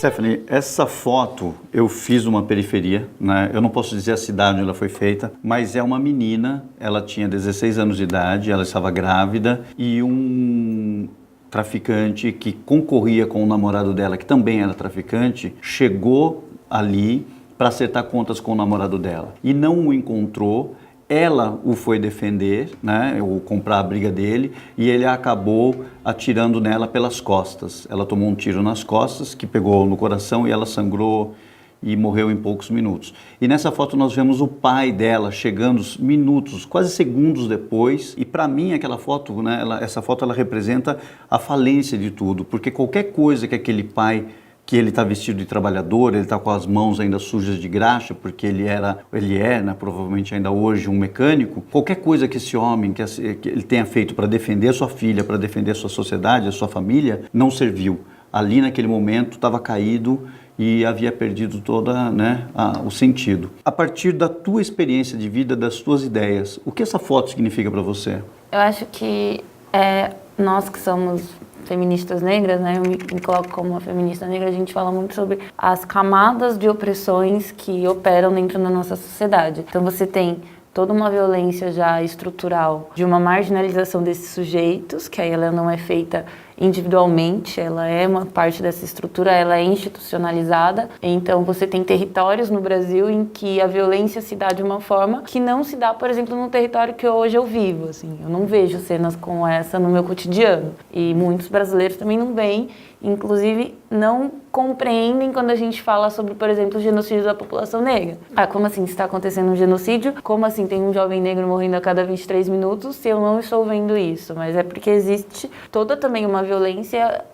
Stephanie, essa foto eu fiz numa periferia, né? Eu não posso dizer a cidade onde ela foi feita, mas é uma menina, ela tinha 16 anos de idade, ela estava grávida e um traficante que concorria com o namorado dela, que também era traficante, chegou ali para acertar contas com o namorado dela e não o encontrou. Ela o foi defender, né, ou comprar a briga dele, e ele acabou atirando nela pelas costas. Ela tomou um tiro nas costas, que pegou no coração, e ela sangrou e morreu em poucos minutos. E nessa foto nós vemos o pai dela chegando minutos, quase segundos depois, e para mim aquela foto, né, essa foto ela representa a falência de tudo, porque qualquer coisa que aquele pai, que ele está vestido de trabalhador, ele está com as mãos ainda sujas de graxa, porque ele é, né, provavelmente ainda hoje, um mecânico. Qualquer coisa que esse homem, que ele tenha feito para defender a sua filha, para defender a sua sociedade, a sua família, não serviu. Ali naquele momento estava caído e havia perdido toda, né, o sentido. A partir da tua experiência de vida, das tuas ideias, o que essa foto significa para você? Eu acho que nós que somos feministas negras, né, eu me coloco como uma feminista negra, a gente fala muito sobre as camadas de opressões que operam dentro da nossa sociedade. Então você tem toda uma violência já estrutural de uma marginalização desses sujeitos, que aí ela não é feita individualmente, ela é uma parte dessa estrutura, ela é institucionalizada. Então você tem territórios no Brasil em que a violência se dá de uma forma que não se dá, por exemplo, no território que hoje eu vivo. Assim, eu não vejo cenas como essa no meu cotidiano. E muitos brasileiros também não veem, inclusive não compreendem quando a gente fala sobre, por exemplo, o genocídio da população negra. Ah, como assim está acontecendo um genocídio? Como assim tem um jovem negro morrendo a cada 23 minutos se eu não estou vendo isso? Mas é porque existe toda também uma violência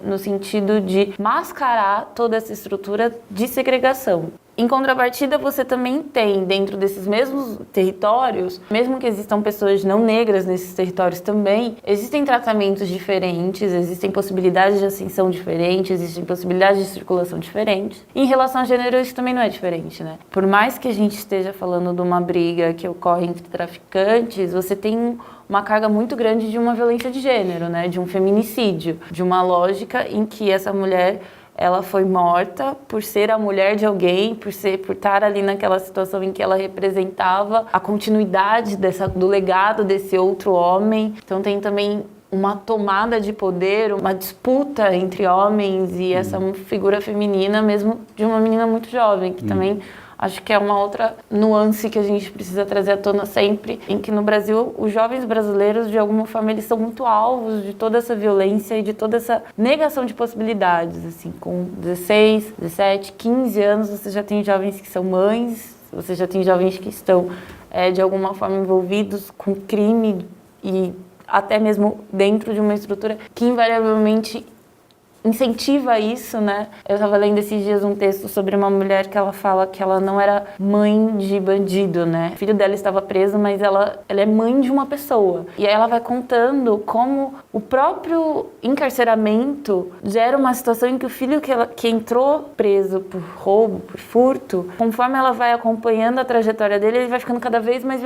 no sentido de mascarar toda essa estrutura de segregação. Em contrapartida, você também tem, dentro desses mesmos territórios, mesmo que existam pessoas não negras nesses territórios também, existem tratamentos diferentes, existem possibilidades de ascensão diferentes, existem possibilidades de circulação diferentes. Em relação a gênero, isso também não é diferente, né? Por mais que a gente esteja falando de uma briga que ocorre entre traficantes, você tem uma carga muito grande de uma violência de gênero, né? De um feminicídio, de uma lógica em que essa mulher, ela foi morta por ser a mulher de alguém, por estar ali naquela situação em que ela representava a continuidade do legado desse outro homem. Então tem também uma tomada de poder, uma disputa entre homens e essa figura feminina, mesmo de uma menina muito jovem, que também acho que é uma outra nuance que a gente precisa trazer à tona sempre, em que no Brasil, os jovens brasileiros, de alguma forma, eles são muito alvos de toda essa violência e de toda essa negação de possibilidades, assim, com 16, 17, 15 anos, você já tem jovens que são mães, você já tem jovens que estão, de alguma forma, envolvidos com crime e até mesmo dentro de uma estrutura que, invariavelmente, incentiva isso, né? Eu estava lendo esses dias um texto sobre uma mulher que ela fala que ela não era mãe de bandido, né? O filho dela estava preso, mas ela é mãe de uma pessoa. E aí ela vai contando como o próprio encarceramento gera uma situação em que o filho que entrou preso por roubo, por furto, conforme ela vai acompanhando a trajetória dele, ele vai ficando cada vez mais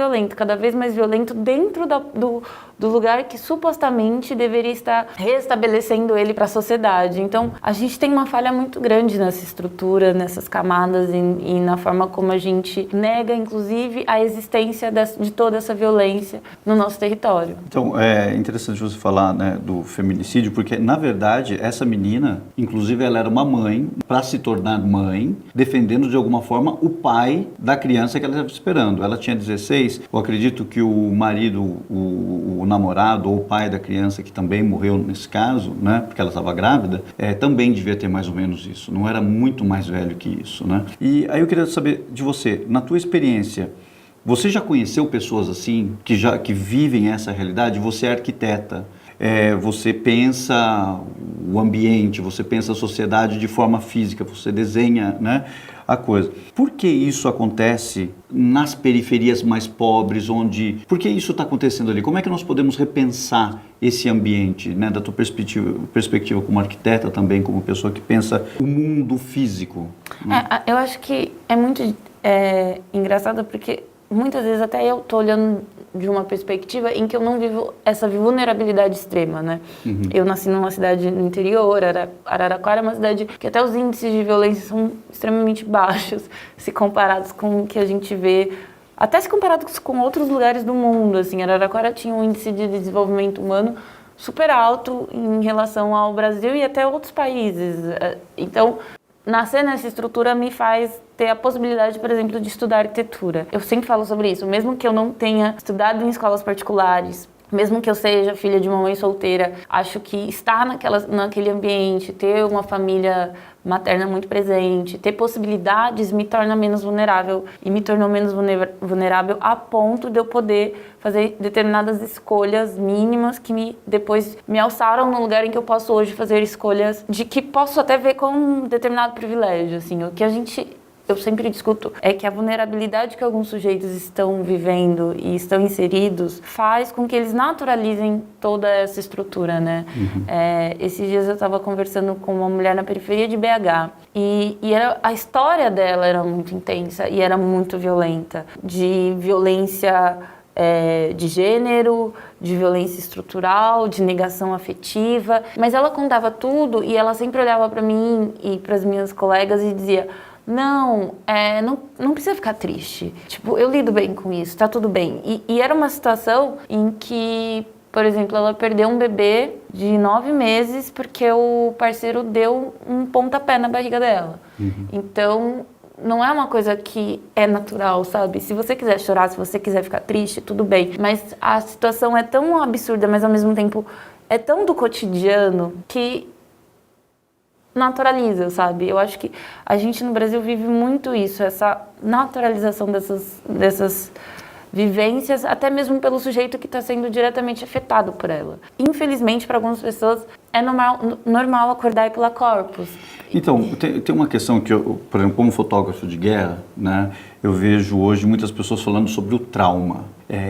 violento dentro do lugar que supostamente deveria estar restabelecendo ele para a sociedade. Então, a gente tem uma falha muito grande nessa estrutura, nessas camadas e na forma como a gente nega, inclusive, a existência de toda essa violência no nosso território. Então, é interessante você falar, né, do feminicídio, porque, na verdade, essa menina, inclusive, ela era uma mãe, para se tornar mãe, defendendo, de alguma forma, o pai da criança que ela estava esperando. Ela tinha 16, eu acredito que o marido, o namorado ou o pai da criança, que também morreu nesse caso, né, porque ela estava grávida, também devia ter mais ou menos isso, não era muito mais velho que isso, né? E aí eu queria saber de você, na tua experiência, você já conheceu pessoas assim, que vivem essa realidade? Você é arquiteta, você pensa o ambiente, você pensa a sociedade de forma física, você desenha, né, a coisa. Por que isso acontece nas periferias mais pobres, por que isso está acontecendo ali? Como é que nós podemos repensar esse ambiente, né, da tua perspectiva como arquiteta também, como pessoa que pensa o mundo físico? Eu acho que é muito engraçado porque muitas vezes até eu tô olhando de uma perspectiva em que eu não vivo essa vulnerabilidade extrema, né? Eu nasci numa cidade no interior, Araraquara é uma cidade que até os índices de violência são extremamente baixos, se comparados com o que a gente vê, até se comparados com outros lugares do mundo, assim. Araraquara tinha um índice de desenvolvimento humano super alto em relação ao Brasil e até outros países. Então, nascer nessa estrutura me faz ter a possibilidade, por exemplo, de estudar arquitetura. Eu sempre falo sobre isso, mesmo que eu não tenha estudado em escolas particulares, mesmo que eu seja filha de uma mãe solteira, acho que estar naquele ambiente, ter uma família materna muito presente, ter possibilidades me torna menos vulnerável e me tornou menos vulnerável a ponto de eu poder fazer determinadas escolhas mínimas que depois me alçaram no lugar em que eu posso hoje fazer escolhas de que posso até ver como um determinado privilégio, assim, o que eu sempre discuto é que a vulnerabilidade que alguns sujeitos estão vivendo e estão inseridos faz com que eles naturalizem toda essa estrutura, né? Esses dias eu estava conversando com uma mulher na periferia de BH e a história dela era muito intensa e era muito violenta, de violência de gênero, de violência estrutural, de negação afetiva, mas ela contava tudo e ela sempre olhava para mim e para as minhas colegas e dizia: não precisa ficar triste. Tipo, eu lido bem com isso, tá tudo bem. E era uma situação em que, por exemplo, ela perdeu um bebê de 9 meses porque o parceiro deu um pontapé na barriga dela. Então, não é uma coisa que é natural, sabe? Se você quiser chorar, se você quiser ficar triste, tudo bem. Mas a situação é tão absurda, mas ao mesmo tempo é tão do cotidiano que naturaliza, sabe? Eu acho que a gente no Brasil vive muito isso, essa naturalização dessas vivências, até mesmo pelo sujeito que está sendo diretamente afetado por ela. Infelizmente, para algumas pessoas, é normal acordar e pular corpos. Então, tem uma questão que eu, por exemplo, como fotógrafo de guerra, né, eu vejo hoje muitas pessoas falando sobre o trauma.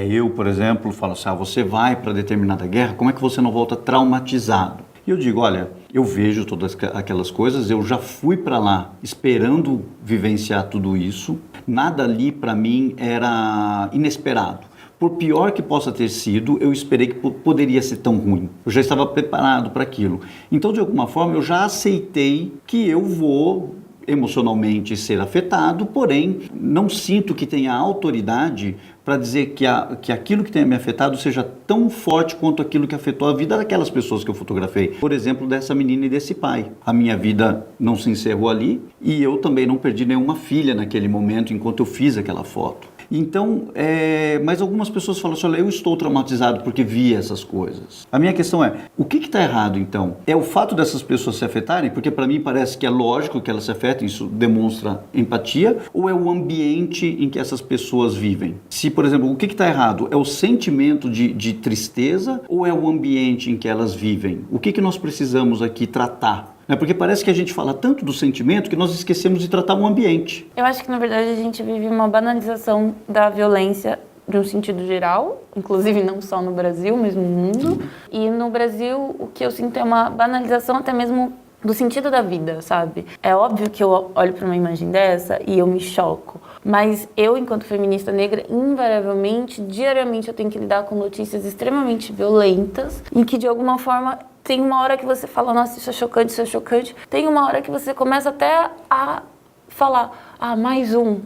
Eu, por exemplo, falo assim, você vai para determinada guerra, como é que você não volta traumatizado? E eu digo, olha, eu vejo todas aquelas coisas, eu já fui para lá esperando vivenciar tudo isso, nada ali para mim era inesperado. Por pior que possa ter sido, eu esperei que poderia ser tão ruim. Eu já estava preparado para aquilo. Então, de alguma forma, eu já aceitei que eu vou emocionalmente ser afetado, porém, não sinto que tenha autoridade para dizer que aquilo que tenha me afetado seja tão forte quanto aquilo que afetou a vida daquelas pessoas que eu fotografei. Por exemplo, dessa menina e desse pai. A minha vida não se encerrou ali e eu também não perdi nenhuma filha naquele momento enquanto eu fiz aquela foto. Então, mas algumas pessoas falam assim, olha, eu estou traumatizado porque vi essas coisas. A minha questão é, o que está errado então? É o fato dessas pessoas se afetarem? Porque para mim parece que é lógico que elas se afetem, isso demonstra empatia, ou é o ambiente em que essas pessoas vivem? Se, por exemplo, o que está errado? É o sentimento de tristeza ou é o ambiente em que elas vivem? O que nós precisamos aqui tratar? Porque parece que a gente fala tanto do sentimento que nós esquecemos de tratar o ambiente. Eu acho que, na verdade, a gente vive uma banalização da violência de um sentido geral, inclusive não só no Brasil, mas no mundo. E no Brasil, o que eu sinto é uma banalização até mesmo do sentido da vida, sabe? É óbvio que eu olho para uma imagem dessa e eu me choco. Mas eu, enquanto feminista negra, invariavelmente, diariamente, eu tenho que lidar com notícias extremamente violentas, em que, de alguma forma, tem uma hora que você fala, nossa, isso é chocante, isso é chocante. Tem uma hora que você começa até a falar, mais um.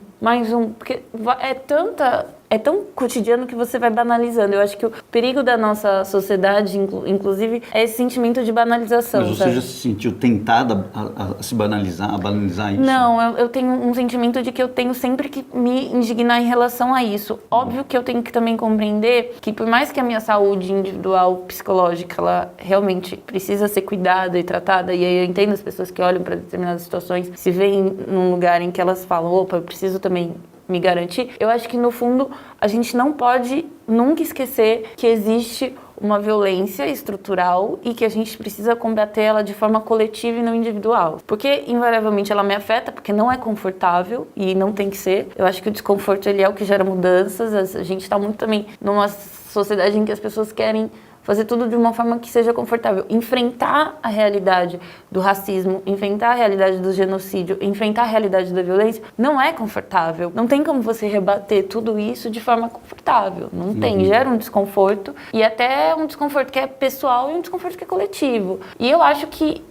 Porque é tão cotidiano que você vai banalizando. Eu acho que o perigo da nossa sociedade, inclusive, é esse sentimento de banalização. Mas você já se sentiu tentada a se banalizar, a banalizar isso? Não, eu tenho um sentimento de que eu tenho sempre que me indignar em relação a isso. Óbvio que eu tenho que também compreender que por mais que a minha saúde individual, psicológica, ela realmente precisa ser cuidada e tratada, e aí eu entendo as pessoas que olham para determinadas situações, se veem num lugar em que elas falam, opa, eu preciso também me garantir, eu acho que no fundo a gente não pode nunca esquecer que existe uma violência estrutural e que a gente precisa combater ela de forma coletiva e não individual. Porque invariavelmente ela me afeta, porque não é confortável e não tem que ser. Eu acho que o desconforto ele é o que gera mudanças. A gente está muito também numa sociedade em que as pessoas querem fazer tudo de uma forma que seja confortável. Enfrentar a realidade do racismo, enfrentar a realidade do genocídio, enfrentar a realidade da violência, não é confortável. Não tem como você rebater tudo isso de forma confortável. Não tem, gera um desconforto, e até um desconforto que é pessoal e um desconforto que é coletivo. E eu acho que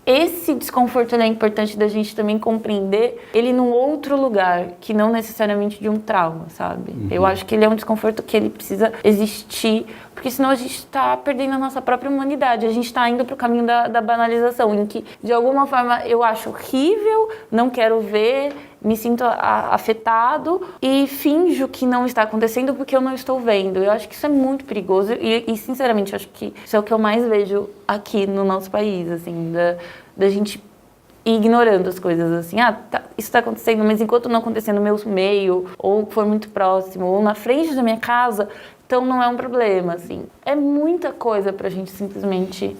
esse desconforto é importante da gente também compreender ele num outro lugar, que não necessariamente de um trauma, sabe? Eu acho que ele é um desconforto que ele precisa existir, porque senão a gente está perdendo a nossa própria humanidade, a gente está indo para o caminho da banalização, em que, de alguma forma, eu acho horrível, não quero ver, me sinto afetado e finjo que não está acontecendo porque eu não estou vendo. Eu acho que isso é muito perigoso e sinceramente, acho que isso é o que eu mais vejo aqui no nosso país, assim, da gente ir ignorando as coisas, assim, isso está acontecendo, mas enquanto não acontecer no meu meio, ou for muito próximo, ou na frente da minha casa, então não é um problema, assim. É muita coisa pra gente simplesmente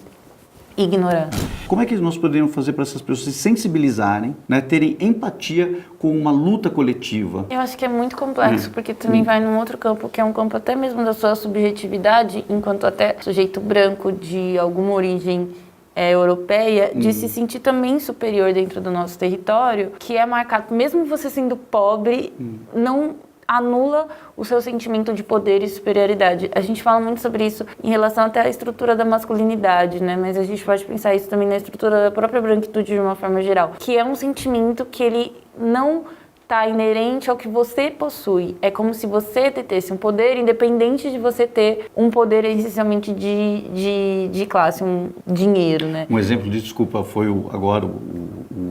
ignorar. Como é que nós poderíamos fazer para essas pessoas se sensibilizarem, né, terem empatia com uma luta coletiva? Eu acho que é muito complexo, porque também vai num outro campo, que é um campo até mesmo da sua subjetividade, enquanto até sujeito branco de alguma origem europeia, de se sentir também superior dentro do nosso território, que é marcado, mesmo você sendo pobre, não anula o seu sentimento de poder e superioridade. A gente fala muito sobre isso em relação até à estrutura da masculinidade, né? Mas a gente pode pensar isso também na estrutura da própria branquitude de uma forma geral, que é um sentimento que ele não está inerente ao que você possui. É como se você detesse um poder, independente de você ter um poder essencialmente de classe, um dinheiro, né? Um exemplo disso, desculpa, foi agora o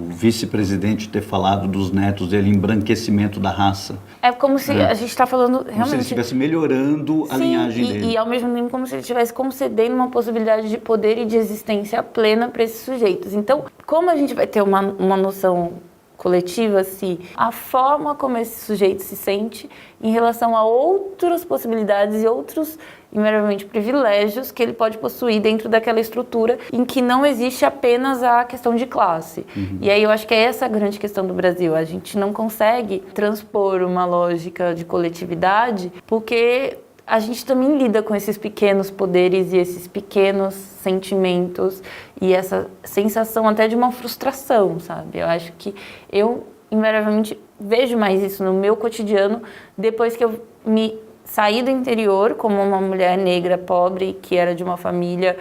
vice-presidente ter falado dos netos dele, embranquecimento da raça. É como se a gente está falando realmente... Como se ele estivesse melhorando a linhagem dele. E ao mesmo tempo como se ele estivesse concedendo uma possibilidade de poder e de existência plena para esses sujeitos. Então, como a gente vai ter uma noção coletiva se a forma como esse sujeito se sente em relação a outras possibilidades e outros meramente privilégios que ele pode possuir dentro daquela estrutura em que não existe apenas a questão de classe. E aí eu acho que é essa a grande questão do Brasil. A gente não consegue transpor uma lógica de coletividade porque a gente também lida com esses pequenos poderes e esses pequenos sentimentos e essa sensação até de uma frustração, sabe? Eu acho que eu, invariavelmente, vejo mais isso no meu cotidiano depois que eu me saí do interior como uma mulher negra pobre que era de uma família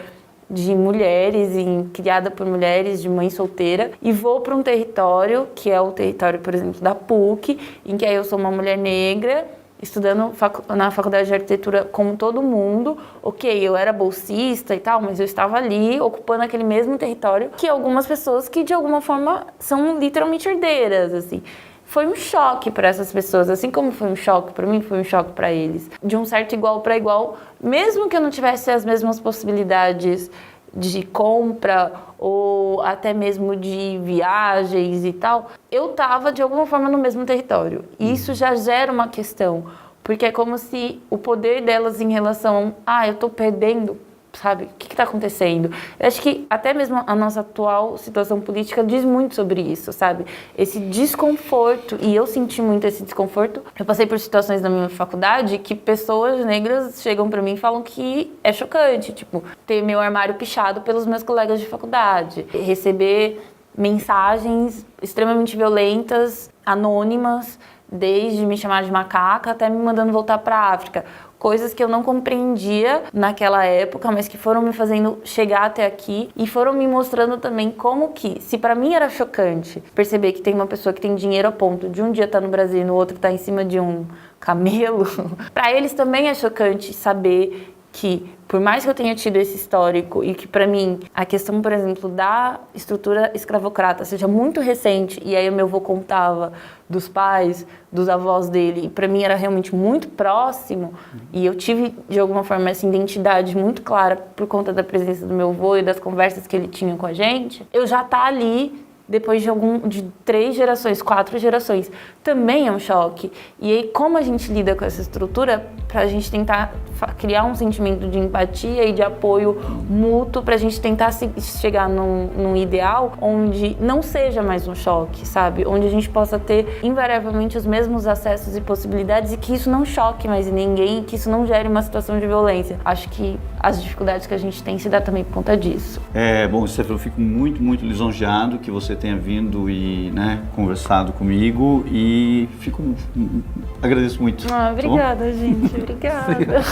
de mulheres, criada por mulheres, de mãe solteira, e vou para um território, que é o território, por exemplo, da PUC, em que aí eu sou uma mulher negra, estudando na faculdade de arquitetura como todo mundo. Ok, eu era bolsista e tal, mas eu estava ali ocupando aquele mesmo território que algumas pessoas que de alguma forma são literalmente herdeiras, assim. Foi um choque para essas pessoas, assim como foi um choque para mim, foi um choque para eles. De um certo igual para igual, mesmo que eu não tivesse as mesmas possibilidades de compra ou até mesmo de viagens e tal, eu estava de alguma forma no mesmo território. E isso já gera uma questão, porque é como se o poder delas em relação eu estou perdendo, sabe? O que está acontecendo? Eu acho que até mesmo a nossa atual situação política diz muito sobre isso, sabe? Esse desconforto, e eu senti muito esse desconforto. Eu passei por situações na minha faculdade que pessoas negras chegam para mim e falam que é chocante, tipo, ter meu armário pichado pelos meus colegas de faculdade, receber mensagens extremamente violentas, anônimas, desde me chamar de macaca até me mandando voltar para a África. Coisas que eu não compreendia naquela época, mas que foram me fazendo chegar até aqui e foram me mostrando também como que, se para mim era chocante perceber que tem uma pessoa que tem dinheiro a ponto de um dia estar no Brasil e no outro estar em cima de um camelo, para eles também é chocante saber que, por mais que eu tenha tido esse histórico e que, para mim, a questão, por exemplo, da estrutura escravocrata seja muito recente, e aí o meu avô contava dos pais, dos avós dele, e para mim era realmente muito próximo, e eu tive, de alguma forma, essa identidade muito clara por conta da presença do meu avô e das conversas que ele tinha com a gente, eu já tá ali depois de 3 gerações, 4 gerações, também é um choque. E aí, como a gente lida com essa estrutura, pra gente tentar criar um sentimento de empatia e de apoio mútuo pra gente tentar chegar num ideal onde não seja mais um choque, sabe? Onde a gente possa ter invariavelmente os mesmos acessos e possibilidades e que isso não choque mais em ninguém, que isso não gere uma situação de violência. Acho que as dificuldades que a gente tem se dá também por conta disso. Bom, Stefano, eu fico muito, muito lisonjeado que você tenha vindo e, né, conversado comigo e agradeço muito. Obrigada, gente. Obrigada.